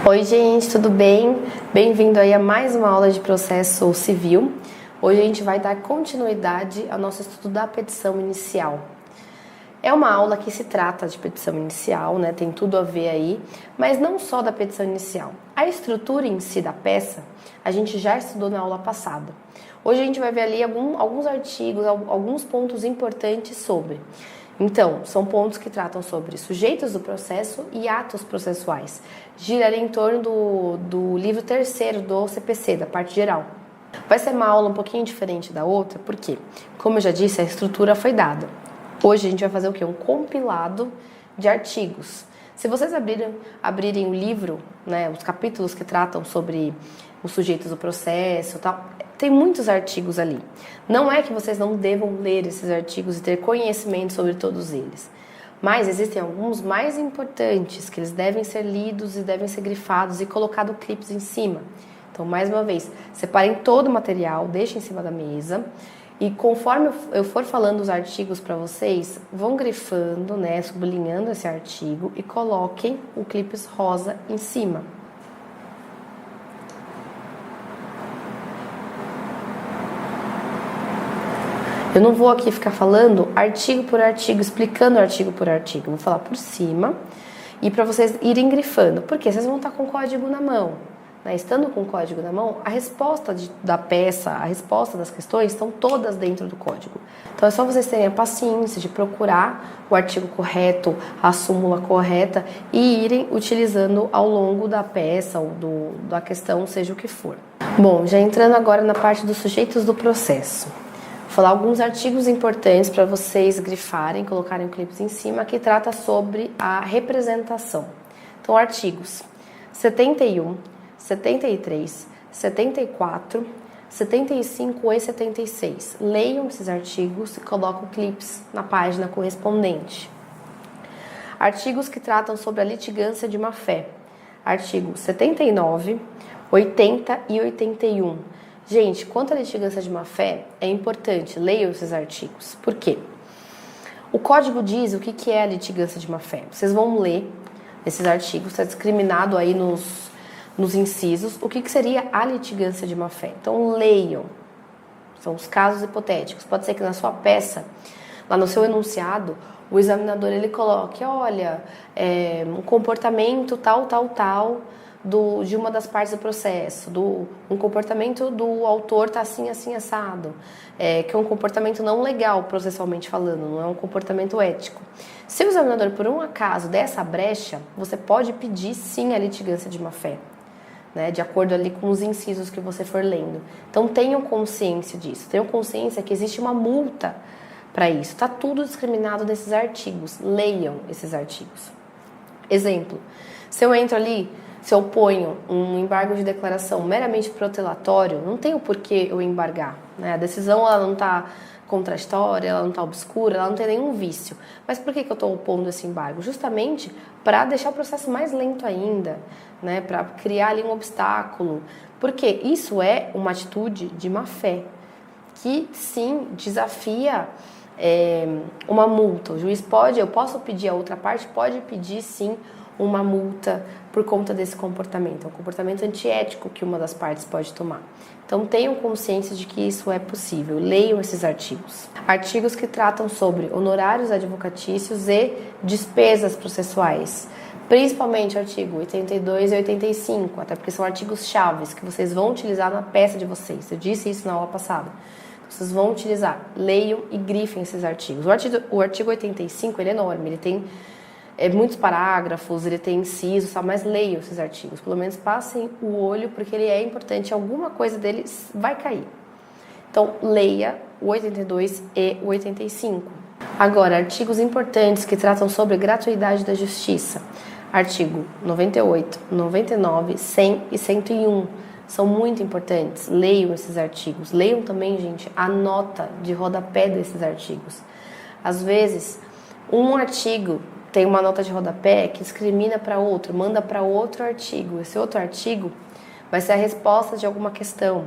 Oi gente, tudo bem? Bem-vindo aí a mais uma aula de processo civil. Hoje a gente vai dar continuidade ao nosso estudo da petição inicial. É uma aula que se trata de petição inicial, né? Tem tudo a ver aí, mas não só da petição inicial. A estrutura em si da peça, a gente já estudou na aula passada. Hoje a gente vai ver ali alguns artigos, alguns pontos importantes sobre. Então, são pontos que tratam sobre sujeitos do processo e atos processuais. Gira em torno do livro terceiro do CPC, da parte geral. Vai ser uma aula um pouquinho diferente da outra, porque, como eu já disse, a estrutura foi dada. Hoje a gente vai fazer o quê? Um compilado de artigos. Se vocês abrirem o livro, né, os capítulos que tratam sobre os sujeitos do processo e tal, tem muitos artigos ali. Não é que vocês não devam ler esses artigos e ter conhecimento sobre todos eles. Mas existem alguns mais importantes, que eles devem ser lidos e devem ser grifados e colocados clipes em cima. Então, mais uma vez, separem todo o material, deixem em cima da mesa. E conforme eu for falando os artigos para vocês, vão grifando, né, sublinhando esse artigo e coloquem o clipes rosa em cima. Eu não vou aqui ficar falando artigo por artigo, explicando artigo por artigo. Eu vou falar por cima e para vocês irem grifando. Porque vocês vão estar com o código na mão. Né? Estando com o código na mão, a resposta da peça, a resposta das questões estão todas dentro do código. Então é só vocês terem a paciência de procurar o artigo correto, a súmula correta e irem utilizando ao longo da peça ou da questão, seja o que for. Bom, já entrando agora na parte dos sujeitos do processo. Vou falar alguns artigos importantes para vocês grifarem, colocarem clipes em cima, que trata sobre a representação. Então, artigos 71, 73, 74, 75 e 76. Leiam esses artigos e colocam clipes na página correspondente. Artigos que tratam sobre a litigância de má-fé. Artigo 79, 80 e 81. Gente, quanto à litigância de má-fé, é importante, leiam esses artigos. Por quê? O código diz o que é a litigância de má-fé. Vocês vão ler esses artigos, está discriminado aí nos incisos, o que seria a litigância de má-fé. Então, leiam. São os casos hipotéticos. Pode ser que na sua peça, lá no seu enunciado, o examinador ele coloque, olha, um comportamento tal, de uma das partes do processo, um comportamento do autor tá assim, assado, que é um comportamento não legal processualmente falando, não é um comportamento ético. Se o examinador, por um acaso, der essa brecha, você pode pedir sim a litigância de má-fé, né, de acordo ali com os incisos que você for lendo. Então tenham consciência disso, tenham consciência que existe uma multa para isso. Está tudo discriminado nesses artigos, leiam esses artigos. Exemplo, se eu entro ali, se eu ponho um embargo de declaração meramente protelatório, não tem o porquê eu embargar. Né? A decisão ela não está contraditória, ela não está obscura, ela não tem nenhum vício. Mas por que eu estou opondo esse embargo? Justamente para deixar o processo mais lento ainda, né? Para criar ali um obstáculo. Porque isso é uma atitude de má-fé, que sim desafia uma multa. O juiz eu posso pedir, a outra parte pode pedir sim uma multa por conta desse comportamento. É um comportamento antiético que uma das partes pode tomar. Então tenham consciência de que isso é possível. Leiam esses artigos. Artigos que tratam sobre honorários advocatícios e despesas processuais. Principalmente o artigo 82 e 85, até porque são artigos chaves que vocês vão utilizar na peça de vocês. Eu disse isso na aula passada. Vocês vão utilizar. Leiam e grifem esses artigos. O artigo 85 ele é enorme, ele tem muitos parágrafos, ele tem incisos, mas leiam esses artigos, pelo menos passem o olho, porque ele é importante, alguma coisa dele vai cair. Então, leia o 82 e o 85. Agora, artigos importantes que tratam sobre gratuidade da justiça. Artigo 98, 99, 100 e 101. São muito importantes, leiam esses artigos. Leiam também, gente, a nota de rodapé desses artigos. Às vezes, um artigo tem uma nota de rodapé que discrimina para outro, manda para outro artigo. Esse outro artigo vai ser a resposta de alguma questão.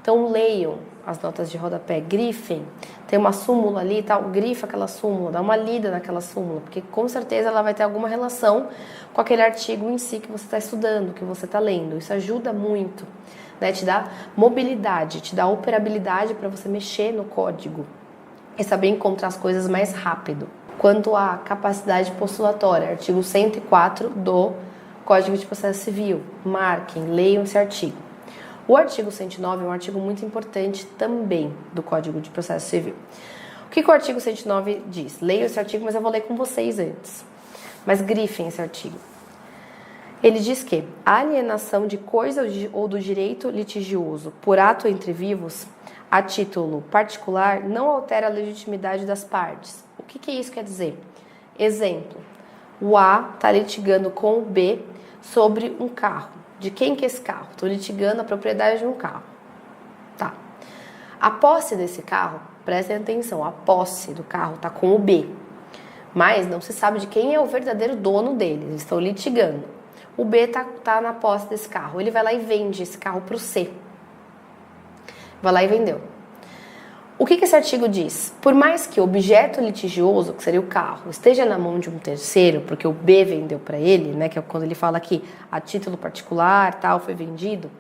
Então leiam as notas de rodapé, grifem, tem uma súmula ali e tal, grifa aquela súmula, dá uma lida naquela súmula, porque com certeza ela vai ter alguma relação com aquele artigo em si que você está estudando, que você está lendo. Isso ajuda muito, né? Te dá mobilidade, te dá operabilidade para você mexer no código e saber encontrar as coisas mais rápido. Quanto à capacidade postulatória, artigo 104 do Código de Processo Civil, marquem, leiam esse artigo. O artigo 109 é um artigo muito importante também do Código de Processo Civil. O que o artigo 109 diz? Leiam esse artigo, mas eu vou ler com vocês antes. Mas grifem esse artigo. Ele diz que a alienação de coisa ou do direito litigioso por ato entre vivos, a título particular, não altera a legitimidade das partes. O que isso quer dizer? Exemplo, o A está litigando com o B sobre um carro. De quem que é esse carro? Estou litigando a propriedade de um carro. Tá. A posse desse carro, prestem atenção, a posse do carro está com o B. Mas não se sabe de quem é o verdadeiro dono dele. Eles estão litigando. O B tá na posse desse carro. Ele vai lá e vende esse carro para o C. Vai lá e vendeu. O que esse artigo diz? Por mais que o objeto litigioso, que seria o carro, esteja na mão de um terceiro, porque o B vendeu para ele, né, que é quando ele fala aqui, a título particular, tal, foi vendido,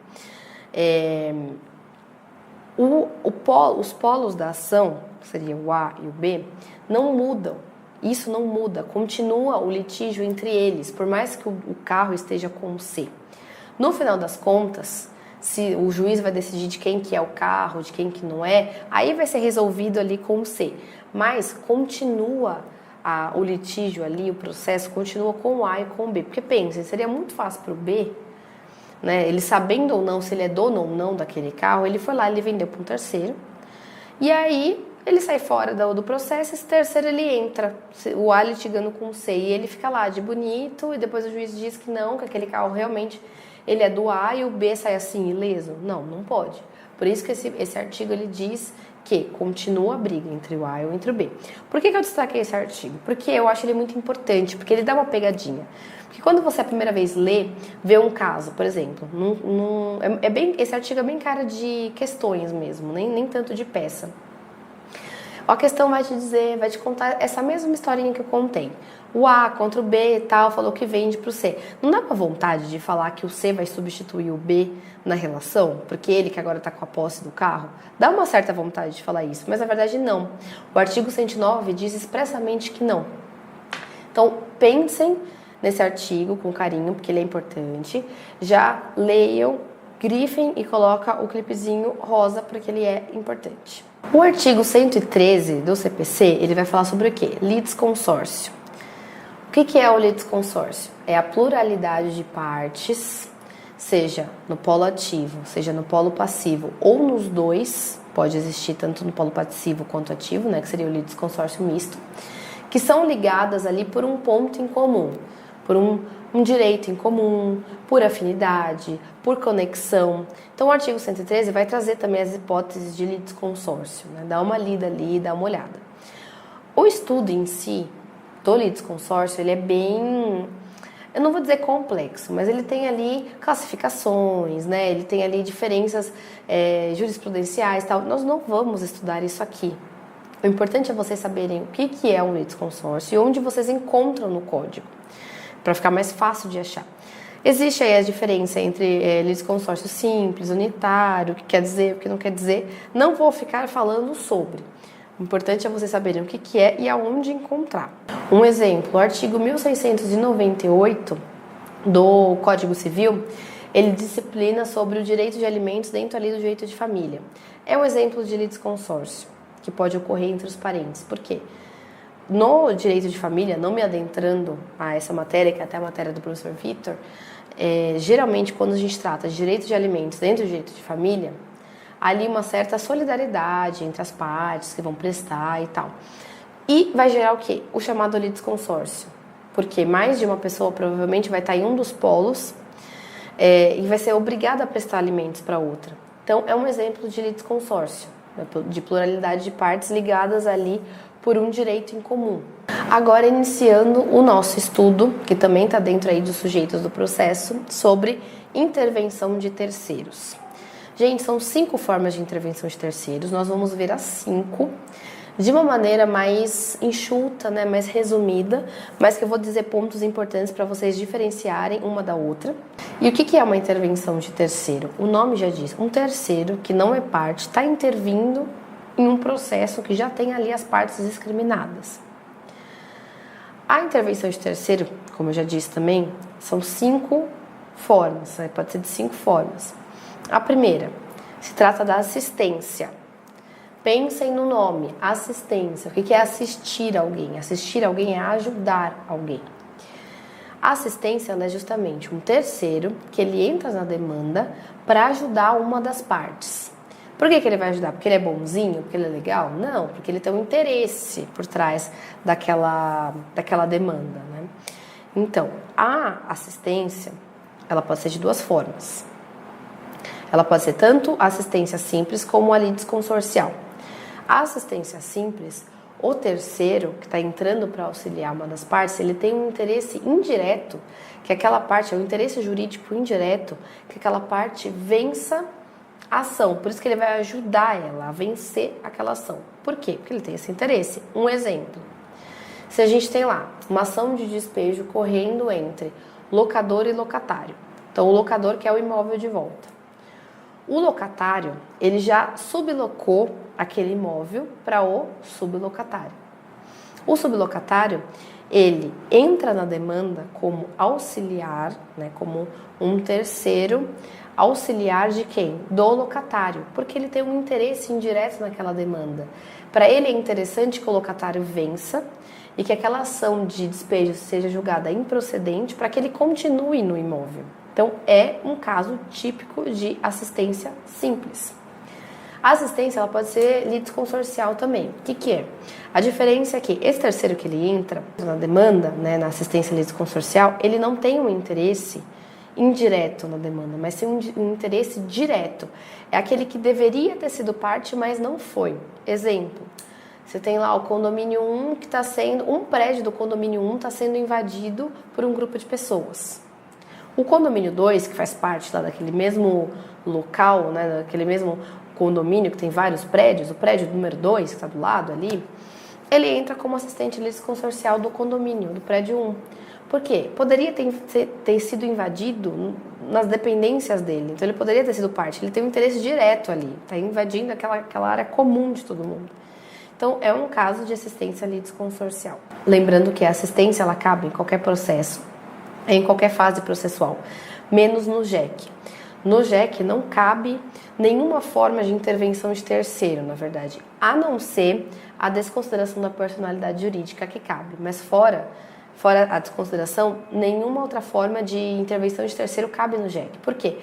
os polos da ação, que seria o A e o B, não mudam. Isso não muda, continua o litígio entre eles, por mais que o carro esteja com o C. No final das contas, se o juiz vai decidir de quem que é o carro, de quem que não é, aí vai ser resolvido ali com o C. Mas continua o litígio ali, o processo continua com o A e com o B. Porque pensem, seria muito fácil para o B, né, ele sabendo ou não se ele é dono ou não daquele carro, ele foi lá, ele vendeu para um terceiro, e aí ele sai fora do processo, esse terceiro ele entra, o A litigando com o C, e ele fica lá de bonito, e depois o juiz diz que não, que aquele carro realmente ele é do A e o B sai assim, ileso. Não pode. Por isso que esse artigo ele diz que continua a briga entre o A e entre o B. Por que eu destaquei esse artigo? Porque eu acho ele muito importante, porque ele dá uma pegadinha. Porque quando você a primeira vez vê um caso, por exemplo, esse artigo é bem cara de questões mesmo, nem tanto de peça. A questão vai te contar essa mesma historinha que eu contei. O A contra o B e tal, falou que vende para o C. Não dá pra vontade de falar que o C vai substituir o B na relação, porque ele que agora está com a posse do carro? Dá uma certa vontade de falar isso, mas na verdade não. O artigo 109 diz expressamente que não. Então, pensem nesse artigo com carinho, porque ele é importante. Já leiam, grifem e coloca o clipezinho rosa, porque ele é importante. O artigo 113 do CPC, ele vai falar sobre o quê? Litisconsórcio. O que é o litisconsórcio? É a pluralidade de partes, seja no polo ativo, seja no polo passivo, ou nos dois, pode existir tanto no polo passivo quanto ativo, né, que seria o litisconsórcio misto, que são ligadas ali por um ponto em comum, por um direito em comum, por afinidade, por conexão. Então o artigo 113 vai trazer também as hipóteses de litisconsórcio, né? Dá uma lida ali, dá uma olhada. O estudo em si do litisconsórcio, ele é bem, eu não vou dizer complexo, mas ele tem ali classificações, né? Ele tem ali diferenças jurisprudenciais e tal. Nós não vamos estudar isso aqui. O importante é vocês saberem o que é um litisconsórcio e onde vocês encontram no código, para ficar mais fácil de achar. Existe aí a diferença entre litisconsórcio simples, unitário, o que quer dizer, o que não quer dizer. Não vou ficar falando sobre. O importante é vocês saberem o que é e aonde encontrar. Um exemplo, o artigo 1698 do Código Civil, ele disciplina sobre o direito de alimentos dentro ali do direito de família. É um exemplo de litisconsórcio que pode ocorrer entre os parentes. Por quê? No direito de família, não me adentrando a essa matéria, que é até a matéria do professor Vitor, geralmente quando a gente trata de direito de alimentos dentro do direito de família, há ali uma certa solidariedade entre as partes que vão prestar e tal. E vai gerar o quê? O chamado litisconsórcio. Porque mais de uma pessoa provavelmente vai estar em um dos polos e vai ser obrigada a prestar alimentos para outra. Então, é um exemplo de litisconsórcio, né? De pluralidade de partes ligadas ali por um direito em comum. Agora, iniciando o nosso estudo, que também está dentro aí dos sujeitos do processo, sobre intervenção de terceiros. Gente, são 5 formas de intervenção de terceiros. Nós vamos ver as 5 de uma maneira mais enxuta, né, mais resumida, mas que eu vou dizer pontos importantes para vocês diferenciarem uma da outra. E o que é uma intervenção de terceiro? O nome já diz, um terceiro que não é parte está intervindo em um processo que já tem ali as partes discriminadas. A intervenção de terceiro, como eu já disse também, são 5 formas, né? Pode ser de 5 formas. A primeira, se trata da assistência. Pensem no nome, assistência. O que é assistir alguém? Assistir alguém é ajudar alguém. A assistência é justamente um terceiro que ele entra na demanda para ajudar uma das partes. Por que ele vai ajudar? Porque ele é bonzinho? Porque ele é legal? Não, porque ele tem um interesse por trás daquela demanda, né? Então, a assistência, ela pode ser de 2 formas. Ela pode ser tanto assistência simples como a lides consorcial. A assistência simples, o terceiro que está entrando para auxiliar uma das partes, ele tem um interesse indireto, que aquela parte, é um interesse jurídico indireto, que aquela parte vença a ação. Por isso que ele vai ajudar ela a vencer aquela ação. Por quê? Porque ele tem esse interesse. Um exemplo. Se a gente tem lá uma ação de despejo correndo entre locador e locatário. Então, o locador quer o imóvel de volta. O locatário, ele já sublocou aquele imóvel para o sublocatário. O sublocatário, ele entra na demanda como auxiliar, né, como um terceiro auxiliar de quem? Do locatário, porque ele tem um interesse indireto naquela demanda. Para ele é interessante que o locatário vença e que aquela ação de despejo seja julgada improcedente para que ele continue no imóvel. Então, é um caso típico de assistência simples. A assistência ela pode ser lides consorcial também. O que é? A diferença é que esse terceiro que ele entra na demanda, né, na assistência lides consorcial, ele não tem um interesse indireto na demanda, mas tem um interesse direto. É aquele que deveria ter sido parte, mas não foi. Exemplo, você tem lá o condomínio 1 que está sendo, um prédio do condomínio 1 está sendo invadido por um grupo de pessoas. O condomínio 2, que faz parte lá daquele mesmo local, né, daquele mesmo condomínio que tem vários prédios, o prédio número 2, que está do lado ali, ele entra como assistente litisconsorcial do condomínio, do prédio 1. Por quê? Poderia ter sido invadido nas dependências dele, então ele poderia ter sido parte, ele tem um interesse direto ali, está invadindo aquela área comum de todo mundo. Então, é um caso de assistência litisconsorcial. Lembrando que a assistência, ela cabe em qualquer processo, em qualquer fase processual, menos no JEC. No JEC não cabe nenhuma forma de intervenção de terceiro, na verdade, a não ser a desconsideração da personalidade jurídica que cabe, mas fora a desconsideração, nenhuma outra forma de intervenção de terceiro cabe no JEC. Por quê?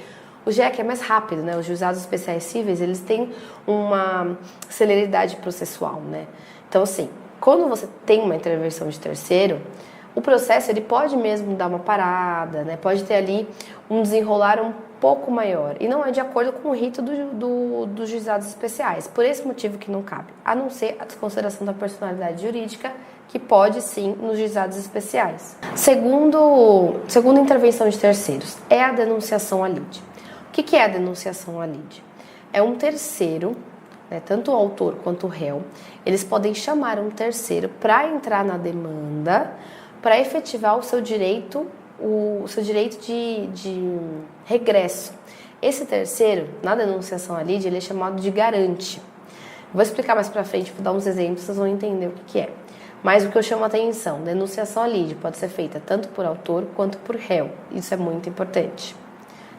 O JEC é mais rápido, né? Os juizados especiais cíveis, eles têm uma celeridade processual, né? Então, assim, quando você tem uma intervenção de terceiro, o processo ele pode mesmo dar uma parada, né? Pode ter ali um desenrolar um pouco maior. E não é de acordo com o rito dos juizados especiais. Por esse motivo que não cabe. A não ser a desconsideração da personalidade jurídica, que pode sim nos juizados especiais. Segunda intervenção de terceiros é a denunciação à lide. O que é a denunciação à lide? É um terceiro, né, tanto o autor quanto o réu, eles podem chamar um terceiro para entrar na demanda, para efetivar o seu direito de regresso. Esse terceiro, na denunciação à lide, ele é chamado de garante. Vou explicar mais para frente, vou dar uns exemplos, vocês vão entender o que é. Mas o que eu chamo a atenção, denunciação à lide pode ser feita tanto por autor quanto por réu. Isso é muito importante.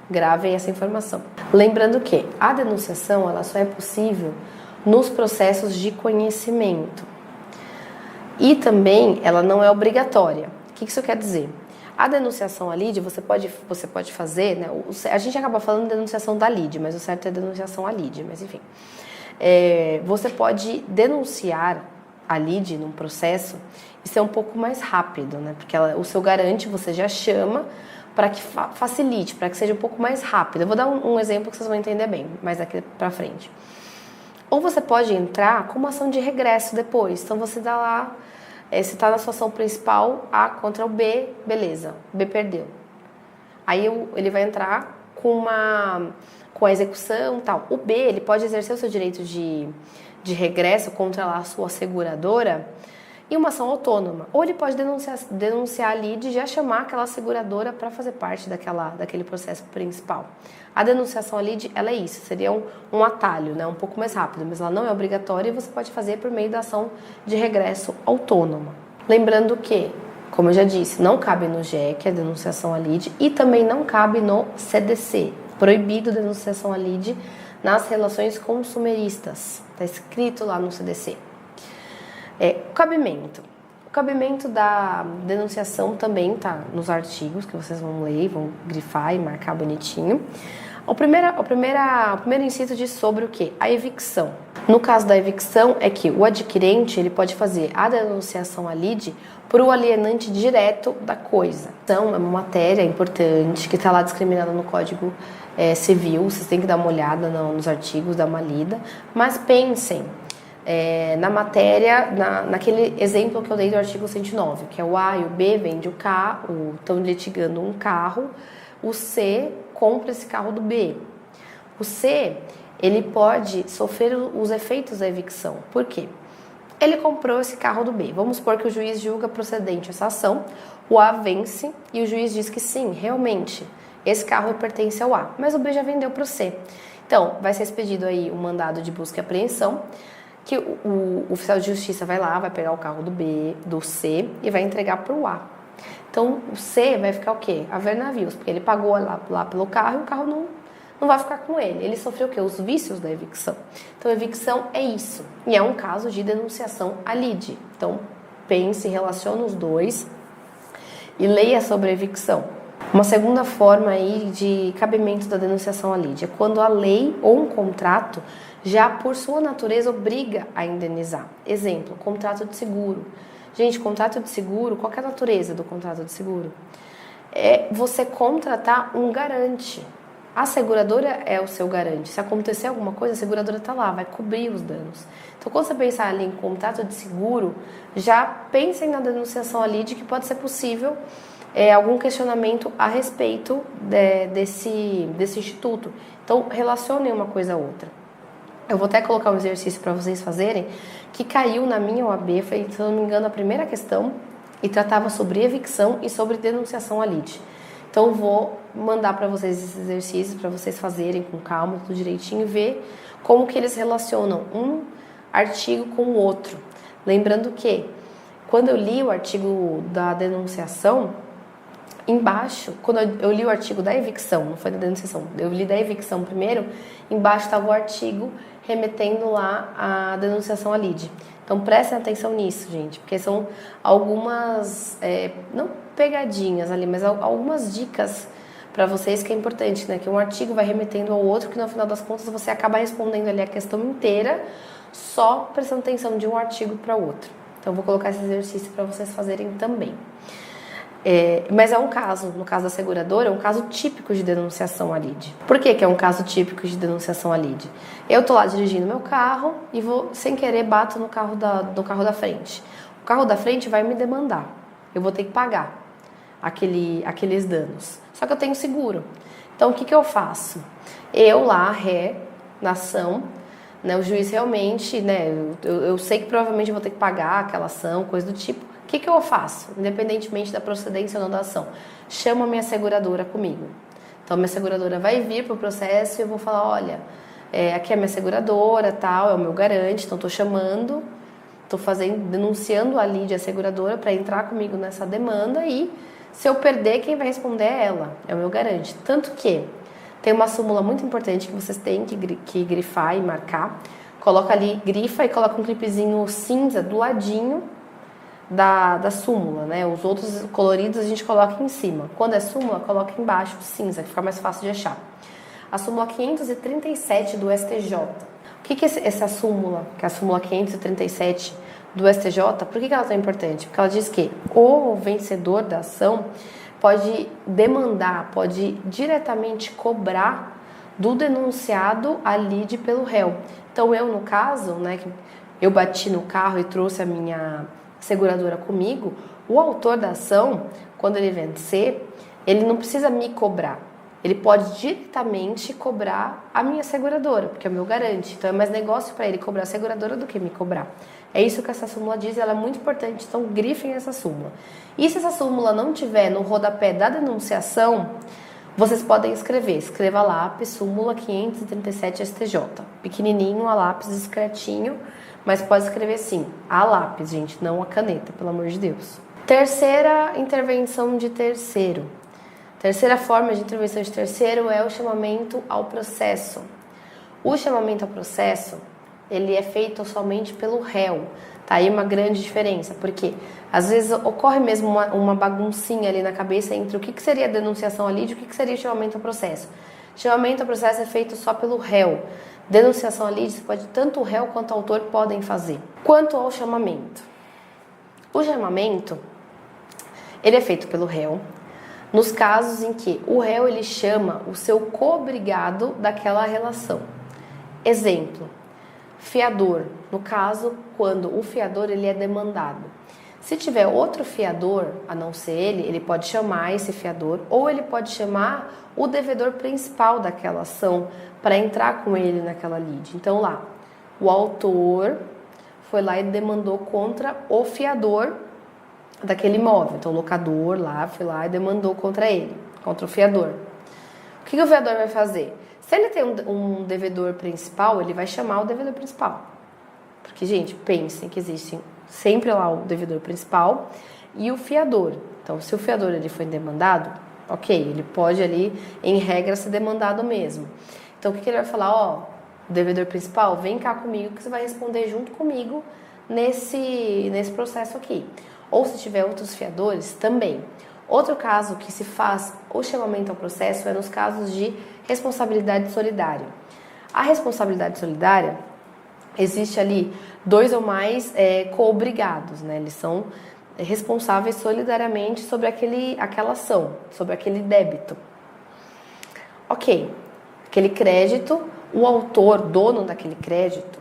Gravem essa informação. Lembrando que a denunciação ela só é possível nos processos de conhecimento. E também ela não é obrigatória. O que isso quer dizer? A denunciação à lide você pode fazer, né? A gente acaba falando de denunciação da lide, mas o certo é denunciação à lide, mas enfim. Você pode denunciar a lide num processo e ser um pouco mais rápido, né? Porque o seu garante você já chama para que facilite, para que seja um pouco mais rápido. Eu vou dar um exemplo que vocês vão entender bem, mais daqui para frente. Ou você pode entrar com uma ação de regresso depois. Então você dá lá, você está na sua ação principal, A contra o B, beleza, B perdeu. Aí ele vai entrar com a execução e tal. O B, ele pode exercer o seu direito de regresso contra lá a sua seguradora em uma ação autônoma. Ou ele pode denunciar a lide e já chamar aquela seguradora para fazer parte daquele processo principal. A denunciação à lide, ela é isso, seria um atalho, né, um pouco mais rápido, mas ela não é obrigatória e você pode fazer por meio da ação de regresso autônoma. Lembrando que, como eu já disse, não cabe no GEC a denunciação à lide e também não cabe no CDC. Proibido denunciação à lide nas relações consumeristas. Está escrito lá no CDC. O cabimento da denunciação também está nos artigos que vocês vão ler, vão grifar e marcar bonitinho. O primeiro inciso diz sobre o quê? A evicção. No caso da evicção é que o adquirente ele pode fazer a denunciação à lide por o alienante direto da coisa. Então, é uma matéria importante que está lá discriminada no Código Civil, vocês têm que dar uma olhada nos artigos, dar uma lida, mas pensem na matéria, naquele exemplo que eu dei do artigo 109, que é o A e o B vende o carro, estão litigando um carro, o C compra esse carro do B. O C, ele pode sofrer os efeitos da evicção. Por quê? Ele comprou esse carro do B. Vamos supor que o juiz julga procedente essa ação, o A vence e o juiz diz que sim, realmente, esse carro pertence ao A, mas o B já vendeu para o C. Então, vai ser expedido aí um mandado de busca e apreensão, que o oficial de justiça vai lá, vai pegar o carro do C e vai entregar para o A. Então, o C vai ficar o quê? A ver navios, porque ele pagou lá pelo carro e o carro não vai ficar com ele. Ele sofreu o quê? Os vícios da evicção. Então, a evicção é isso. E é um caso de denunciação à lide. Então, pense, relacione os dois e leia sobre a evicção. Uma segunda forma aí de cabimento da denunciação à lide é quando a lei ou um contrato já por sua natureza obriga a indenizar. Exemplo, contrato de seguro. Gente, contrato de seguro, qual que é a natureza do contrato de seguro? É você contratar um garante. A seguradora é o seu garante. Se acontecer alguma coisa, a seguradora está lá, vai cobrir os danos. Então, quando você pensar ali em contrato de seguro, já pensem na denunciação à lide que pode ser possível algum questionamento a respeito desse instituto. Então, relacionem uma coisa a outra. Eu vou até colocar um exercício para vocês fazerem, que caiu na minha OAB, foi, se eu não me engano, a primeira questão, e tratava sobre evicção e sobre denunciação à lide. Então, eu vou mandar para vocês esses exercícios, para vocês fazerem com calma, tudo direitinho, e ver como que eles relacionam um artigo com o outro. Lembrando que, quando eu li o artigo da denunciação, embaixo, quando eu li o artigo da evicção, não foi da denunciação, eu li da evicção primeiro, embaixo estava o artigo remetendo lá a denunciação à lide. Então prestem atenção nisso, gente, porque são algumas, não pegadinhas ali, mas algumas dicas para vocês que é importante, né? Que um artigo vai remetendo ao outro, que no final das contas você acaba respondendo ali a questão inteira, só prestando atenção de um artigo para o outro. Então eu vou colocar esse exercício para vocês fazerem também. Mas é um caso, no caso da seguradora, é um caso típico de denunciação à lide. Por que é um caso típico de denunciação à lide? Eu tô lá dirigindo meu carro e vou, sem querer, bato no carro da frente. O carro da frente vai me demandar. Eu vou ter que pagar aqueles danos. Só que eu tenho seguro. Então, o que eu faço? Eu lá, na ação, né, o juiz realmente, né, eu sei que provavelmente eu vou ter que pagar aquela ação, coisa do tipo. O que eu faço? Independentemente da procedência ou não da ação, chamo a minha seguradora comigo. Então, minha seguradora vai vir para o processo e eu vou falar, olha, aqui é a minha seguradora, tal, é o meu garante, então estou chamando, denunciando a lide, a seguradora, para entrar comigo nessa demanda e se eu perder, quem vai responder é ela, é o meu garante. Tanto que tem uma súmula muito importante que vocês têm que grifar e marcar. Coloca ali, grifa e coloca um clipezinho cinza do ladinho da súmula, né? Os outros coloridos a gente coloca em cima. Quando é súmula, coloca embaixo cinza, que fica mais fácil de achar. A súmula 537 do STJ. O que é essa súmula, que é a súmula 537 do STJ, por que ela é tão importante? Porque ela diz que o vencedor da ação pode demandar, pode diretamente cobrar do denunciado a lide pelo réu. Então eu, no caso, né, que eu bati no carro e trouxe a minha seguradora comigo, o autor da ação, quando ele vencer, ele não precisa me cobrar. ele pode diretamente cobrar a minha seguradora, porque é o meu garante. Então é mais negócio para ele cobrar a seguradora do que me cobrar. É isso que essa súmula diz, ela é muito importante, então grifem essa súmula. E se essa súmula não tiver no rodapé da denunciação, vocês podem escreva lá, súmula 537 STJ, pequenininho, a lápis, discretinho, mas pode escrever sim, a lápis, gente, não a caneta, pelo amor de Deus. Terceira intervenção de terceiro. Terceira forma de intervenção de terceiro é o chamamento ao processo. O chamamento ao processo, ele é feito somente pelo réu. Tá aí uma grande diferença, porque às vezes ocorre mesmo uma baguncinha ali na cabeça entre o que seria a denunciação ali e o que seria o chamamento ao processo. Chamamento ao processo é feito só pelo réu. Denunciação ali, tanto o réu quanto o autor podem fazer. Quanto ao chamamento. O chamamento, ele é feito pelo réu, nos casos em que o réu ele chama o seu co-obrigado daquela relação. Exemplo, fiador, no caso, quando o fiador ele é demandado. Se tiver outro fiador, a não ser ele pode chamar esse fiador ou ele pode chamar o devedor principal daquela ação para entrar com ele naquela lide. Então lá, o autor foi lá e demandou contra o fiador daquele imóvel. Então o locador lá foi lá e demandou contra ele, contra o fiador. O que o fiador vai fazer? Se ele tem um devedor principal, ele vai chamar o devedor principal. Porque, gente, pensem que existe sempre lá o devedor principal e o fiador. Então, se o fiador ele foi demandado, ok, ele pode ali, em regra, ser demandado mesmo. Então, o que ele vai falar? Ó, o devedor principal, vem cá comigo que você vai responder junto comigo nesse processo aqui. Ou se tiver outros fiadores, também. Outro caso que se faz o chamamento ao processo é nos casos de responsabilidade solidária. A responsabilidade solidária, existe ali 2 ou mais co-obrigados, né? Eles são responsáveis solidariamente sobre aquela ação, sobre aquele débito. Ok, aquele crédito, o autor, dono daquele crédito,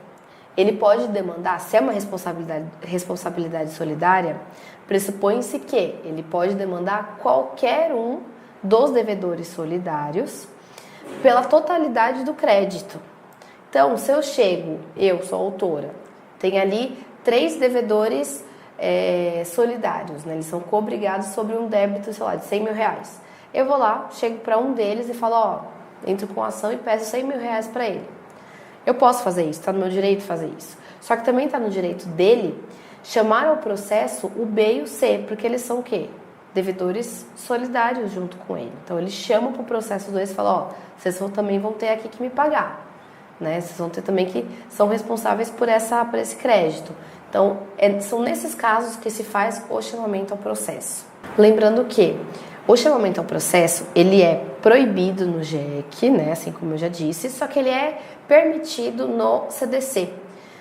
ele pode demandar, se é uma responsabilidade solidária, pressupõe-se que ele pode demandar qualquer um dos devedores solidários pela totalidade do crédito. Então, se eu sou autora, tem ali 3 devedores solidários, né? Eles são co-obrigados sobre um débito, sei lá, de 100 mil reais. Eu vou lá, chego para um deles e falo, ó, entro com a ação e peço 100 mil reais para ele. Eu posso fazer isso, está no meu direito fazer isso. Só que também está no direito dele chamar ao processo o B e o C, porque eles são o quê? Devedores solidários junto com ele. Então, eles chamam para o processo 2 e falam, ó, vocês também vão ter aqui que me pagar. Né? Vocês vão ter também que são responsáveis por esse crédito. Então, são nesses casos que se faz o chamamento ao processo. Lembrando que o chamamento ao processo, ele é proibido no GEC, né? Assim como eu já disse, só que ele é permitido no CDC.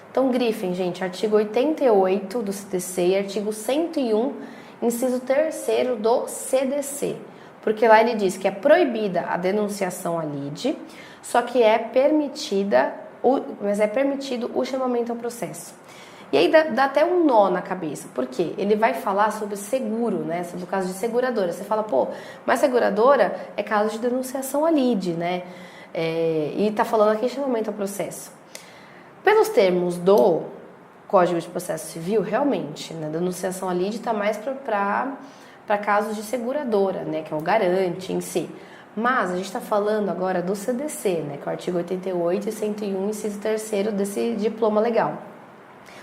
Então, grifem, gente, artigo 88 do CDC e artigo 101, inciso 3º do CDC. Porque lá ele diz que é proibida a denunciação à lide, só que é permitido o chamamento ao processo. E aí dá até um nó na cabeça, porque ele vai falar sobre seguro, né? Sobre o caso de seguradora. Você fala, pô, mas seguradora é caso de denunciação à lide, né? E tá falando aqui chamamento ao processo. Pelos termos do Código de Processo Civil, realmente, né? Denunciação à lide está mais para casos de seguradora, né? Que é o garante em si. Mas a gente está falando agora do CDC, né? Que é o artigo 88 e 101, inciso 3º desse diploma legal.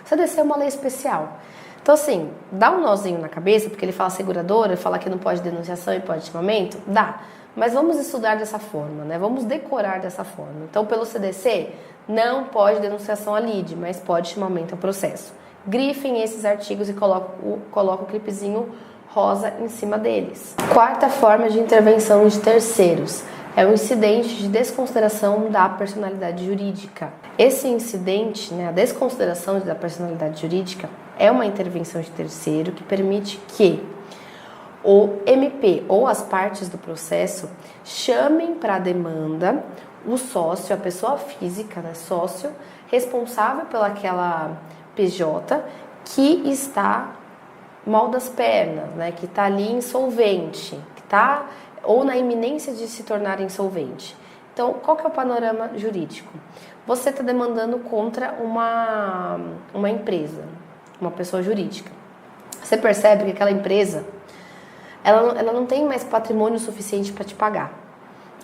O CDC é uma lei especial. Então, assim, dá um nozinho na cabeça, porque ele fala seguradora, ele fala que não pode denunciação e pode chamamento? Dá. Mas vamos estudar dessa forma, né? Vamos decorar dessa forma. Então, pelo CDC, não pode denunciação à lide, mas pode chamamento ao processo. Grifem esses artigos e coloca o clipezinho rosa em cima deles. Quarta forma de intervenção de terceiros é o incidente de desconsideração da personalidade jurídica. Esse incidente, né, a desconsideração da personalidade jurídica, é uma intervenção de terceiro que permite que o MP ou as partes do processo chamem para a demanda o sócio, a pessoa física, né, sócio, responsável pelaquela PJ que está mal das pernas, né, que está ali insolvente, que está ou na iminência de se tornar insolvente. Então, qual que é o panorama jurídico? Você está demandando contra uma empresa, uma pessoa jurídica. Você percebe que aquela empresa, ela não tem mais patrimônio suficiente para te pagar.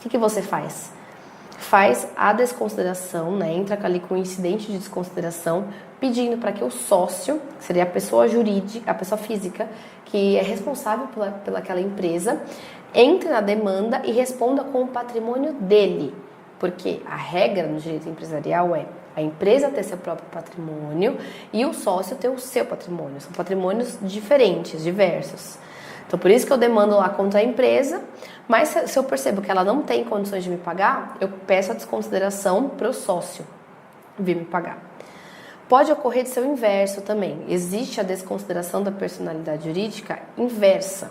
O que você faz? Faz a desconsideração, né? Entra ali com o incidente de desconsideração, pedindo para que o sócio, que seria a pessoa jurídica, a pessoa física, que é responsável pelaquela empresa, entre na demanda e responda com o patrimônio dele. Porque a regra no direito empresarial é a empresa ter seu próprio patrimônio e o sócio ter o seu patrimônio. São patrimônios diferentes, diversos. Então, por isso que eu demando lá contra a empresa, mas se eu percebo que ela não tem condições de me pagar, eu peço a desconsideração para o sócio vir me pagar. Pode ocorrer de ser o inverso também. Existe a desconsideração da personalidade jurídica inversa,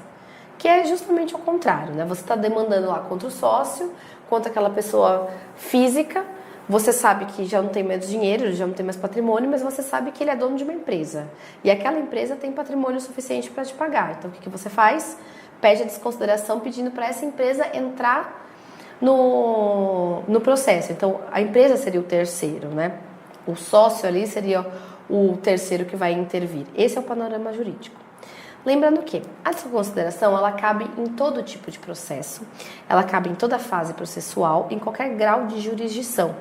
que é justamente o contrário, né? Você está demandando lá contra o sócio, contra aquela pessoa física, você sabe que já não tem mais dinheiro, já não tem mais patrimônio, mas você sabe que ele é dono de uma empresa. E aquela empresa tem patrimônio suficiente para te pagar. Então, o que você faz? Pede a desconsideração pedindo para essa empresa entrar no processo. Então, a empresa seria o terceiro, né? O sócio ali seria o terceiro que vai intervir. Esse é o panorama jurídico. Lembrando que a desconsideração, ela cabe em todo tipo de processo, ela cabe em toda fase processual, em qualquer grau de jurisdição.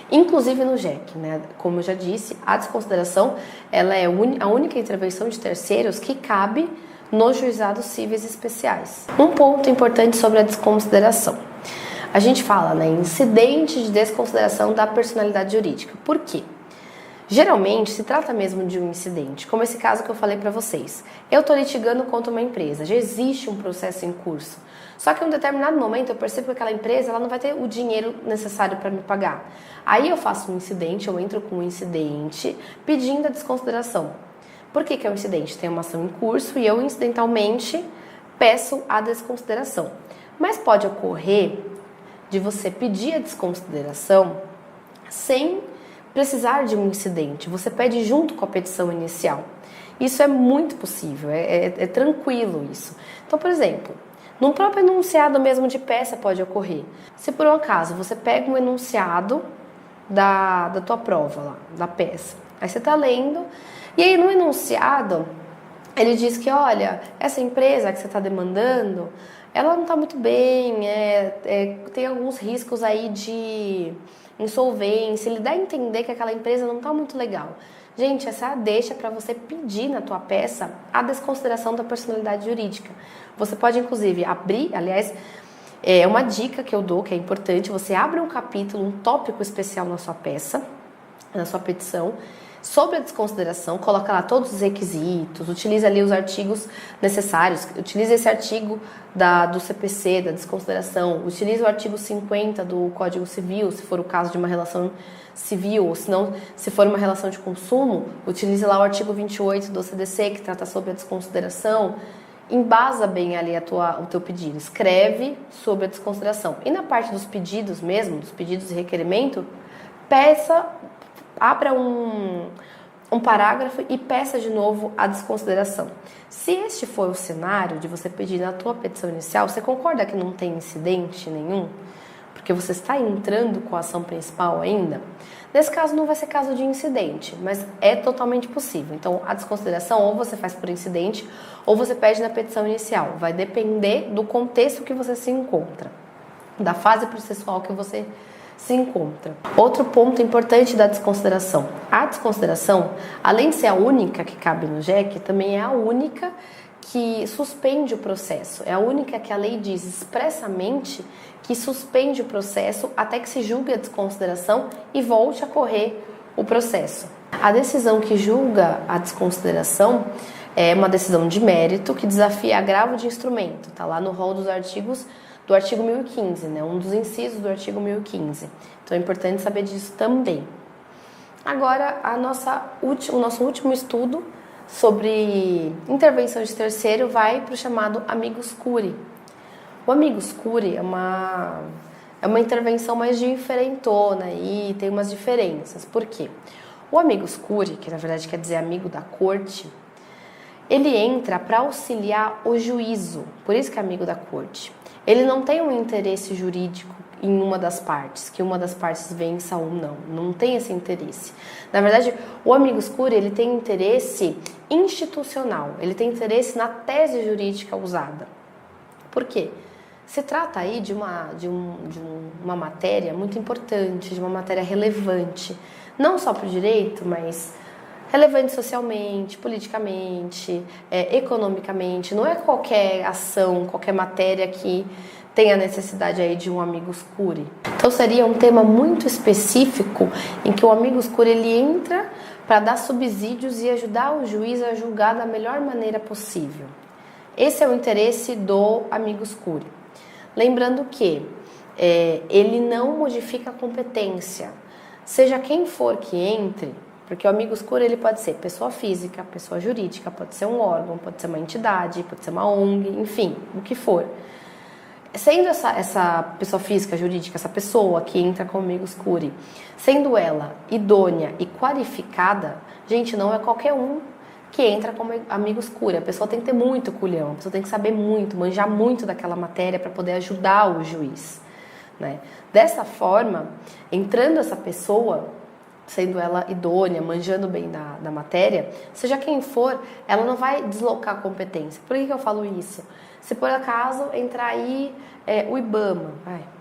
Inclusive no JEC, né? Como eu já disse, a desconsideração ela é a única intervenção de terceiros que cabe nos juizados cíveis especiais. Um ponto importante sobre a desconsideração. A gente fala, né, incidente de desconsideração da personalidade jurídica. Por quê? Geralmente se trata mesmo de um incidente, como esse caso que eu falei para vocês. Eu estou litigando contra uma empresa, já existe um processo em curso. Só que em um determinado momento eu percebo que aquela empresa ela não vai ter o dinheiro necessário para me pagar. Aí eu faço um incidente, eu entro com um incidente pedindo a desconsideração. Por que é um incidente? Tem uma ação em curso e eu incidentalmente peço a desconsideração. Mas pode ocorrer de você pedir a desconsideração sem precisar de um incidente. Você pede junto com a petição inicial. Isso é muito possível, é tranquilo isso. Então, por exemplo, num próprio enunciado mesmo de peça pode ocorrer. Se por um acaso você pega um enunciado da tua prova lá, da peça, aí você está lendo, e aí no enunciado ele diz que, olha, essa empresa que você está demandando, ela não está muito bem, tem alguns riscos aí de insolvência, ele dá a entender que aquela empresa não está muito legal. Gente, essa é a deixa para você pedir na tua peça a desconsideração da personalidade jurídica. Você pode, inclusive, abrir, aliás, é uma dica que eu dou, que é importante, você abre um capítulo, um tópico especial na sua peça, na sua petição, sobre a desconsideração, coloca lá todos os requisitos, utiliza ali os artigos necessários, utiliza esse artigo do CPC, da desconsideração, utiliza o artigo 50 do Código Civil, se for o caso de uma relação civil, ou se não, se for uma relação de consumo, utilize lá o artigo 28 do CDC, que trata sobre a desconsideração, embasa bem ali o teu pedido, escreve sobre a desconsideração. E na parte dos pedidos mesmo, dos pedidos de requerimento, abra um parágrafo e peça de novo a desconsideração. Se este for o cenário de você pedir na tua petição inicial, você concorda que não tem incidente nenhum? Porque você está entrando com a ação principal ainda? Nesse caso não vai ser caso de incidente, mas é totalmente possível. Então a desconsideração ou você faz por incidente ou você pede na petição inicial. Vai depender do contexto que você se encontra, da fase processual que você se encontra. Outro ponto importante da desconsideração. A desconsideração, além de ser a única que cabe no JEC, também é a única que suspende o processo. É a única que a lei diz expressamente que suspende o processo até que se julgue a desconsideração e volte a correr o processo. A decisão que julga a desconsideração é uma decisão de mérito que desafia agravo de instrumento. Está lá no rol dos artigos do artigo 1015, né? Um dos incisos do artigo 1015. Então é importante saber disso também. Agora, o nosso último estudo sobre intervenção de terceiro vai para o chamado amicus curiae. O amicus curiae é uma intervenção mais diferentona e tem umas diferenças. Por quê? O amicus curiae, que na verdade quer dizer amigo da corte, Ele entra para auxiliar o juízo, por isso que é amigo da corte. Ele não tem um interesse jurídico em uma das partes, que uma das partes vença ou não tem esse interesse. Na verdade, o amicus curiae, ele tem interesse institucional, ele tem interesse na tese jurídica usada. Por quê? Se trata aí de uma matéria muito importante, de uma matéria relevante, não só para o direito, mas relevante socialmente, politicamente, economicamente. Não é qualquer ação, qualquer matéria que tenha necessidade aí de um amicus curiae. Então seria um tema muito específico em que o amicus curiae ele entra para dar subsídios e ajudar o juiz a julgar da melhor maneira possível. Esse é o interesse do amicus curiae. Lembrando que ele não modifica a competência, seja quem for que entre, porque o amicus curiae ele pode ser pessoa física, pessoa jurídica, pode ser um órgão, pode ser uma entidade, pode ser uma ONG, enfim, o que for. Sendo essa pessoa física, jurídica, essa pessoa que entra com o amicus curiae, sendo ela idônea e qualificada, gente, não é qualquer um que entra como amicus curiae. A pessoa tem que ter muito culhão, a pessoa tem que saber muito, manjar muito daquela matéria para poder ajudar o juiz, né? Dessa forma, entrando essa pessoa, sendo ela idônea, manjando bem da matéria, seja quem for, ela não vai deslocar a competência. Por que eu falo isso? Se por acaso entrar aí o IBAMA,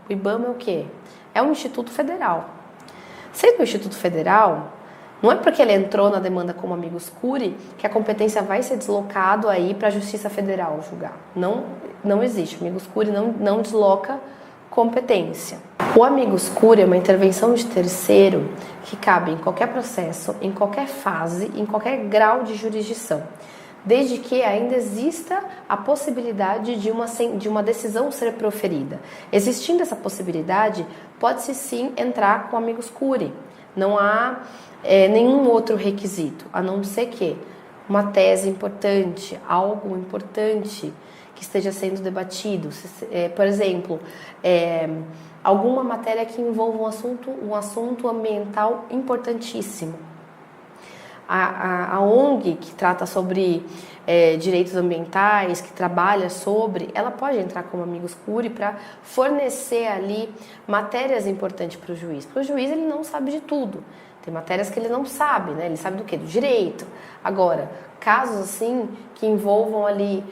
o IBAMA é o quê? É um instituto federal. Sendo um instituto federal, não é porque ele entrou na demanda como amicus curiae que a competência vai ser deslocado aí para a Justiça Federal julgar. Não existe. O amicus curiae não desloca competência. O amicus curiae é uma intervenção de terceiro que cabe em qualquer processo, em qualquer fase, em qualquer grau de jurisdição, desde que ainda exista a possibilidade de uma decisão ser proferida. Existindo essa possibilidade, pode-se sim entrar com amicus curiae. Não há nenhum outro requisito, a não ser que uma tese importante, algo importante que esteja sendo debatido, por exemplo, alguma matéria que envolva um assunto ambiental importantíssimo. A ONG que trata sobre direitos ambientais, que trabalha sobre, ela pode entrar como amicus curiae para fornecer ali matérias importantes para o juiz. Porque o juiz ele não sabe de tudo. Tem matérias que ele não sabe, né? Ele sabe do quê? Do direito. Agora, casos assim que envolvam ali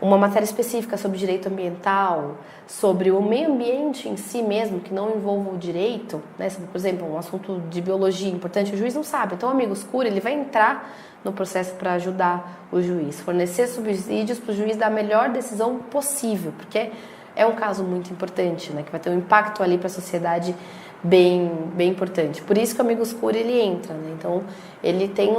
uma matéria específica sobre direito ambiental, sobre o meio ambiente em si mesmo, que não envolva o direito, né? Por exemplo, um assunto de biologia importante, o juiz não sabe. Então, o amicus curiae ele vai entrar no processo para ajudar o juiz, fornecer subsídios para o juiz dar a melhor decisão possível, porque é um caso muito importante, né? Que vai ter um impacto ali para a sociedade bem importante. Por isso que o amicus curiae ele entra, né? Então, ele tem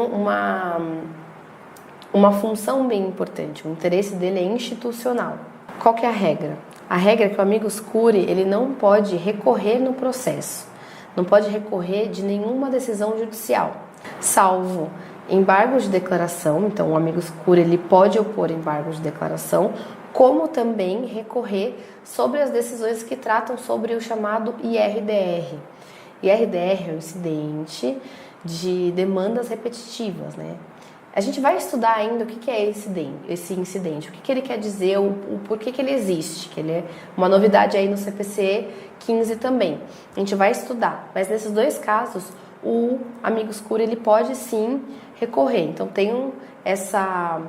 uma função bem importante, o interesse dele é institucional. Qual que é a regra? A regra é que o amicus curiae ele não pode recorrer no processo, não pode recorrer de nenhuma decisão judicial, salvo embargos de declaração. Então, o amicus curiae ele pode opor embargos de declaração, como também recorrer sobre as decisões que tratam sobre o chamado IRDR. IRDR é o incidente de demandas repetitivas, né? A gente vai estudar ainda o que é esse incidente, o que ele quer dizer, o porquê que ele existe, que ele é uma novidade aí no CPC 15 também. A gente vai estudar, mas nesses dois casos, o amicus curiae ele pode sim recorrer. Então tem essa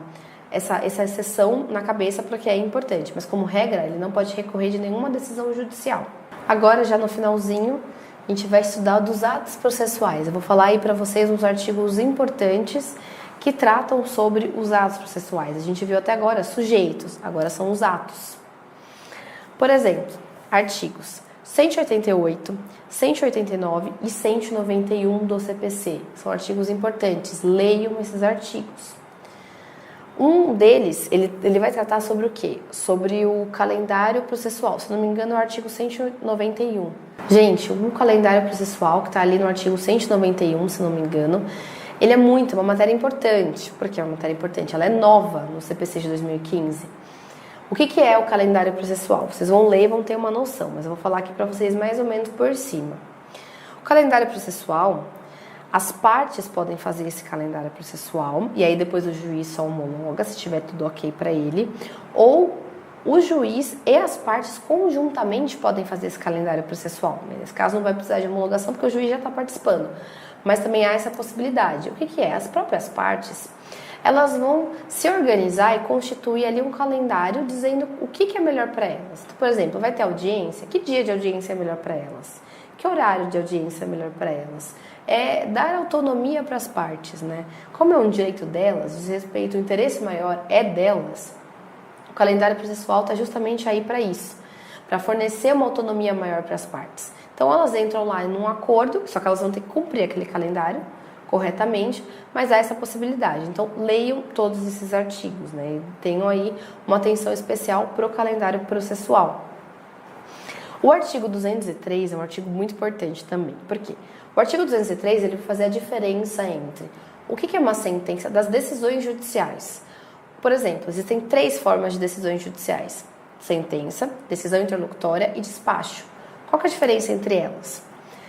exceção na cabeça porque é importante, mas como regra ele não pode recorrer de nenhuma decisão judicial. Agora já no finalzinho a gente vai estudar dos atos processuais. Eu vou falar aí para vocês uns artigos importantes que tratam sobre os atos processuais. A gente viu até agora sujeitos, agora são os atos. Por exemplo, artigos 188, 189 e 191 do CPC. São artigos importantes, leiam esses artigos. Um deles, ele vai tratar sobre o quê? Sobre o calendário processual. Se não me engano, é o artigo 191. Gente, o calendário processual, que está ali no artigo 191, se não me engano, ele é uma matéria importante. Por que é uma matéria importante? Ela é nova no CPC de 2015. O que é o calendário processual? Vocês vão ler e vão ter uma noção, mas eu vou falar aqui para vocês mais ou menos por cima. O calendário processual, As partes podem fazer esse calendário processual e aí depois o juiz só homologa se tiver tudo ok para ele, ou o juiz e as partes conjuntamente podem fazer esse calendário processual. Nesse caso não vai precisar de homologação porque o juiz já está participando, mas também há essa possibilidade. O que é? As próprias partes, elas vão se organizar e constituir ali um calendário dizendo o que é melhor para elas. Então, por exemplo, vai ter audiência, que dia de audiência é melhor para elas? Que horário de audiência é melhor para elas? É dar autonomia para as partes, né? Como é um direito delas, diz respeito, o interesse maior é delas, o calendário processual está justamente aí para isso, para fornecer uma autonomia maior para as partes. Então elas entram lá num acordo, só que elas vão ter que cumprir aquele calendário corretamente, mas há essa possibilidade. Então leiam todos esses artigos, né? Tenham aí uma atenção especial para o calendário processual. O artigo 203 é um artigo muito importante também. Por quê? O artigo 203 ele vai fazer a diferença entre o que é uma sentença das decisões judiciais. Por exemplo, existem 3 formas de decisões judiciais: sentença, decisão interlocutória e despacho. Qual que é a diferença entre elas?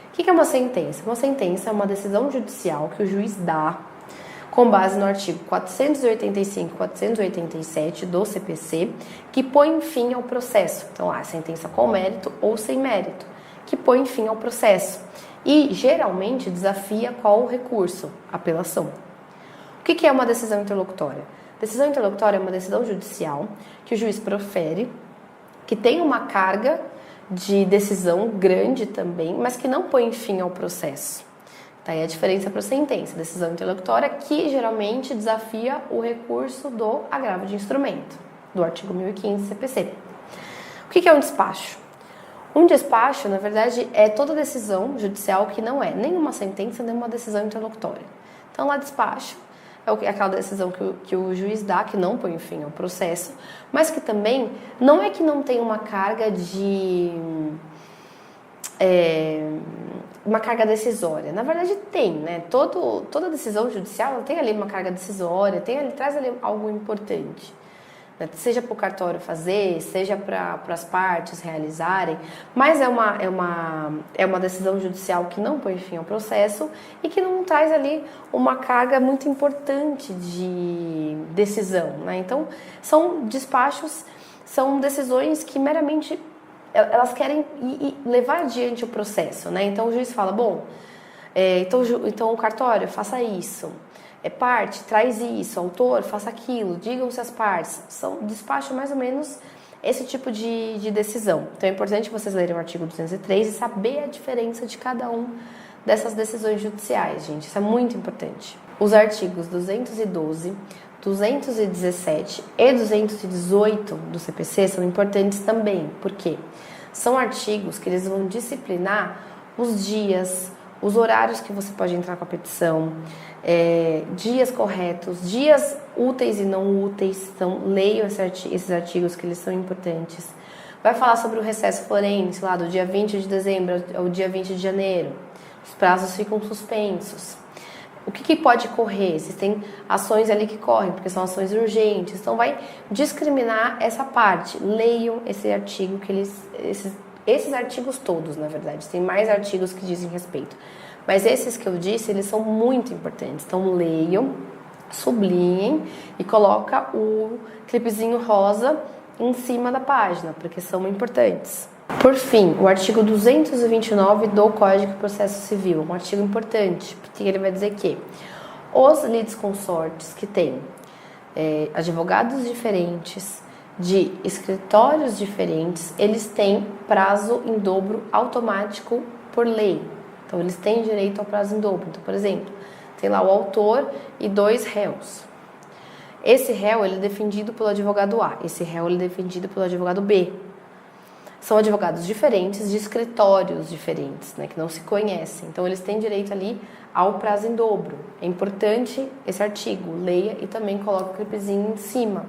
O que é uma sentença? Uma sentença é uma decisão judicial que o juiz dá com base no artigo 485 e 487 do CPC, que põe fim ao processo. Então, há sentença com mérito ou sem mérito, que põe fim ao processo. E, geralmente, desafia qual o recurso? Apelação. O que é uma decisão interlocutória? Decisão interlocutória é uma decisão judicial que o juiz profere, que tem uma carga de decisão grande também, mas que não põe fim ao processo. Tá aí a diferença para a sentença. Decisão interlocutória que geralmente desafia o recurso do agravo de instrumento, do artigo 1015 CPC. O que é um despacho? Um despacho, na verdade, é toda decisão judicial que não é nem uma sentença, nem uma decisão interlocutória. Então, lá despacho é aquela decisão que o juiz dá, que não põe fim ao processo, mas que também não é que não tem uma carga uma carga decisória. Na verdade tem, né? Toda decisão judicial tem ali uma carga decisória, traz ali algo importante, né? Seja para o cartório fazer, seja para as partes realizarem, mas é uma decisão judicial que não põe fim ao processo e que não traz ali uma carga muito importante de decisão, né? Então, são despachos, são decisões que meramente elas querem levar adiante o processo, né? Então, o juiz fala, bom, então o cartório, faça isso. Parte, traz isso, autor, faça aquilo, digam-se as partes. São despacho mais ou menos esse tipo de decisão. Então é importante vocês lerem o artigo 203 e saber a diferença de cada um dessas decisões judiciais, gente. Isso é muito importante. Os artigos 212, 217 e 218 do CPC são importantes também. Por quê? São artigos que eles vão disciplinar os dias, os horários que você pode entrar com a petição, dias corretos, dias úteis e não úteis. Então, leiam esses artigos que eles são importantes. Vai falar sobre o recesso forense, lá do dia 20 de dezembro ao dia 20 de janeiro. Os prazos ficam suspensos. O que pode correr? Existem ações ali que correm, porque são ações urgentes. Então, vai discriminar essa parte. Leiam esse artigo, esses artigos todos, na verdade. Tem mais artigos que dizem respeito. Mas esses que eu disse, eles são muito importantes. Então, leiam, sublinhem e coloca o clipezinho rosa em cima da página, porque são importantes. Por fim, o artigo 229 do Código de Processo Civil, um artigo importante, porque ele vai dizer que os litisconsortes que têm advogados diferentes, de escritórios diferentes, eles têm prazo em dobro automático por lei. Então, eles têm direito ao prazo em dobro. Então, por exemplo, tem lá o autor e 2 réus. Esse réu ele é defendido pelo advogado A, esse réu ele é defendido pelo advogado B. São advogados diferentes, de escritórios diferentes, né, que não se conhecem. Então, eles têm direito ali ao prazo em dobro. É importante esse artigo. Leia e também coloque o clipezinho em cima.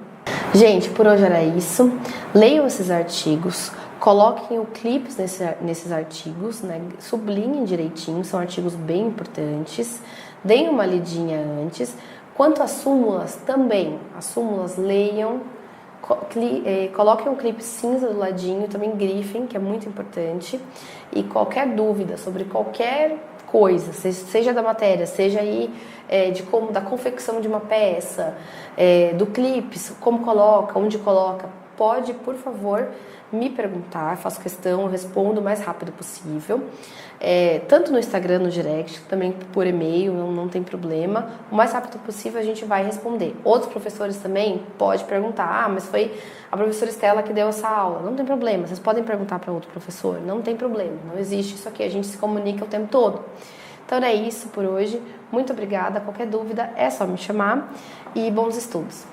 Gente, por hoje era isso. Leiam esses artigos, coloquem o clipe nesses artigos, né, sublinhem direitinho, são artigos bem importantes. Deem uma lidinha antes. Quanto às súmulas, também. As súmulas leiam, coloquem um clipe cinza do ladinho, também grifem, que é muito importante. E qualquer dúvida sobre qualquer coisa, seja da matéria, seja aí da confecção de uma peça, do clipe, como coloca, onde coloca, pode, por favor, me perguntar, faço questão, eu respondo o mais rápido possível. Tanto no Instagram, no direct, também por e-mail, não tem problema. O mais rápido possível a gente vai responder. Outros professores também pode perguntar, mas foi a professora Estela que deu essa aula. Não tem problema, vocês podem perguntar para outro professor, não tem problema, não existe isso aqui, a gente se comunica o tempo todo. Então é isso por hoje, muito obrigada, qualquer dúvida é só me chamar e bons estudos.